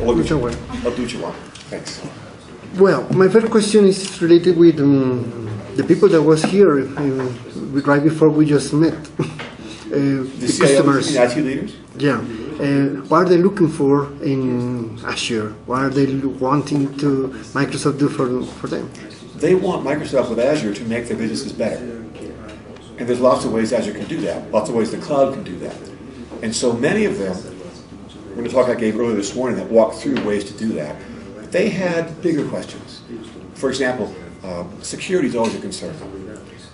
I'll do what you want. Thanks. Well, my first question is related with the people that was here right before we just met. The customers. The IT leaders? Yeah. What are they looking for in Azure? What are they wanting to Microsoft do for them? They want Microsoft with Azure to make their businesses better. And there's lots of ways Azure can do that. Lots of ways the cloud can do that. And so many of them, in the talk I gave earlier this morning that walked through ways to do that, they had bigger questions. For example, security is always a concern.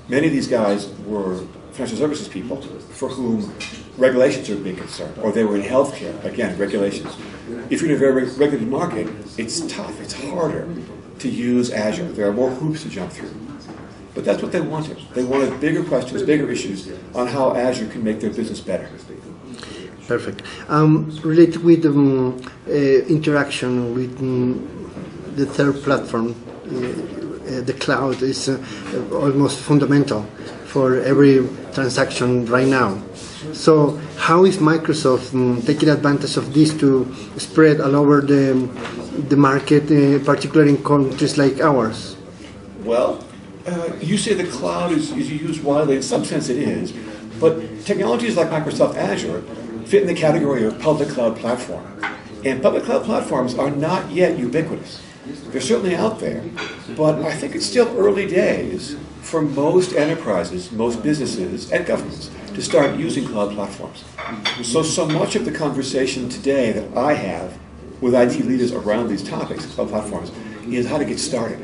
Many of these guys were financial services people for whom regulations are a big concern, or they were in healthcare, again, regulations. If you're in a very regulated market, it's tough, it's harder to use Azure. There are more hoops to jump through. But that's what they wanted. They wanted bigger questions, bigger issues on how Azure can make their business better. Perfect. Related with interaction with the third platform, the cloud is almost fundamental for every transaction right now. So how is Microsoft taking advantage of this to spread all over the market, particularly in countries like ours? Well, you say the cloud is used widely. In some sense it is. But technologies like Microsoft Azure fit in the category of public cloud platform. And public cloud platforms are not yet ubiquitous. They're certainly out there, but I think it's still early days for most enterprises, most businesses, and governments to start using cloud platforms. So much of the conversation today that I have with IT leaders around these topics, cloud platforms, is how to get started.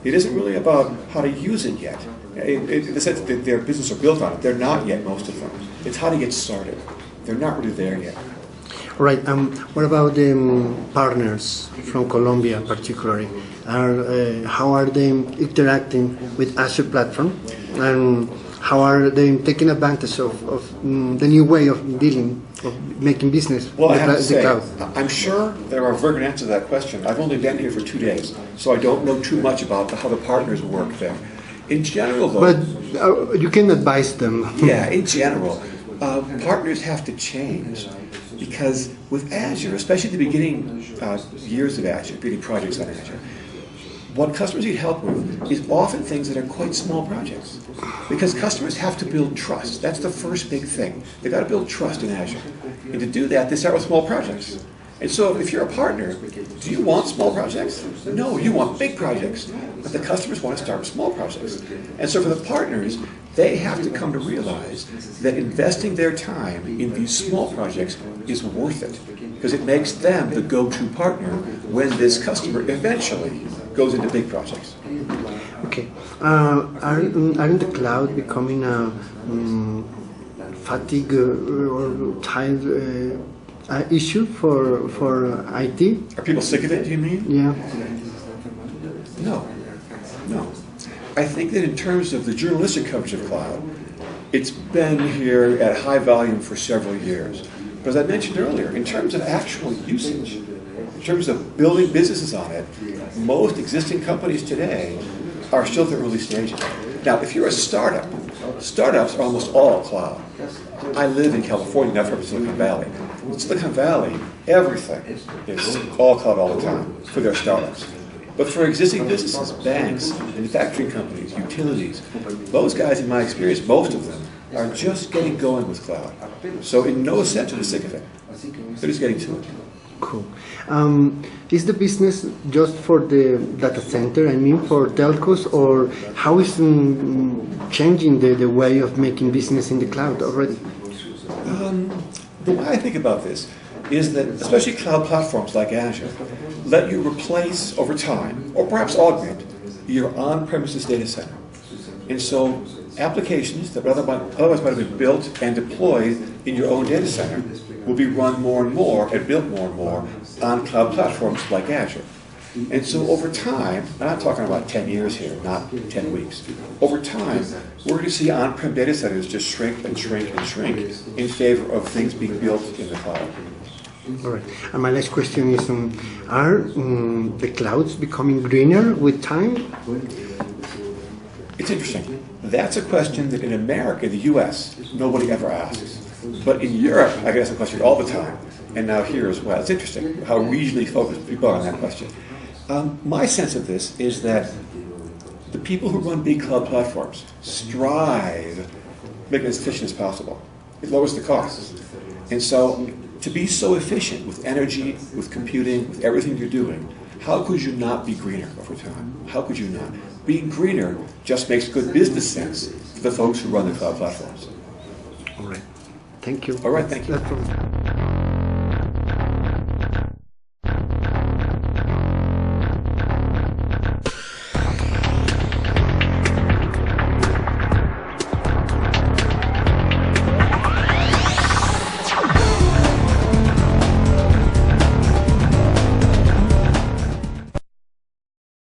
It isn't really about how to use it yet. In the sense that their business are built on it, they're not yet, most of them. It's how to get started. They're not really there yet. Right. What about the partners from Colombia, particularly? How are they interacting with Azure platform, and how are they taking advantage of the new way of dealing, of making business? Well, I have to say, I'm sure there are very good answers to that question. I've only been here for 2 days, so I don't know too much about how the partners work there. In general, though, but you can advise them. Yeah, in general, partners have to change. Because with Azure, especially at the beginning years of Azure, beginning projects on Azure, what customers need help with is often things that are quite small projects. Because customers have to build trust. That's the first big thing. They've got to build trust in Azure. And to do that, they start with small projects. And so if you're a partner, do you want small projects? No, you want big projects. But the customers want to start with small projects. And so for the partners, they have to come to realize that investing their time in these small projects is worth it, because it makes them the go-to partner when this customer eventually goes into big projects. Okay. Aren't the cloud becoming a fatigue or time issue for IT? Are people sick of it, do you mean? Yeah. No. I think that in terms of the journalistic coverage of cloud, it's been here at high volume for several years. But as I mentioned earlier, in terms of actual usage, in terms of building businesses on it, most existing companies today are still at the early stages. Now, if you're a startup, startups are almost all cloud. I live in California, not from Silicon Valley. In Silicon Valley, everything is all cloud all the time for their startups. But for existing businesses, banks, manufacturing companies, utilities, those guys, in my experience, most of them, are just getting going with cloud. So in no sense are they sick of it. They're just getting to it. Cool. Is the business just for the data center, I mean for telcos, or how is changing the way of making business in the cloud already? The way I think about this is that especially cloud platforms like Azure let you replace over time, or perhaps augment, your on-premises data center. And so applications that otherwise might have been built and deployed in your own data center will be run more and more and built more and more on cloud platforms like Azure. And so over time, I'm not talking about 10 years here, not 10 weeks. Over time, we're going to see on-prem data centers just shrink and shrink and shrink in favor of things being built in the cloud. All right. And my last question is, are the clouds becoming greener with time? It's interesting. That's a question that in America, the US, nobody ever asks. But in Europe, I get asked the question all the time. and now here as well. It's interesting how regionally focused people are on that question. My sense of this is that the people who run big cloud platforms strive to make it as efficient as possible. It lowers the costs. And so to be so efficient with energy, with computing, with everything you're doing, how could you not be greener over time? How could you not? Being greener just makes good business sense for the folks who run the cloud platforms. All right. Thank you. All right, thank you. That's all.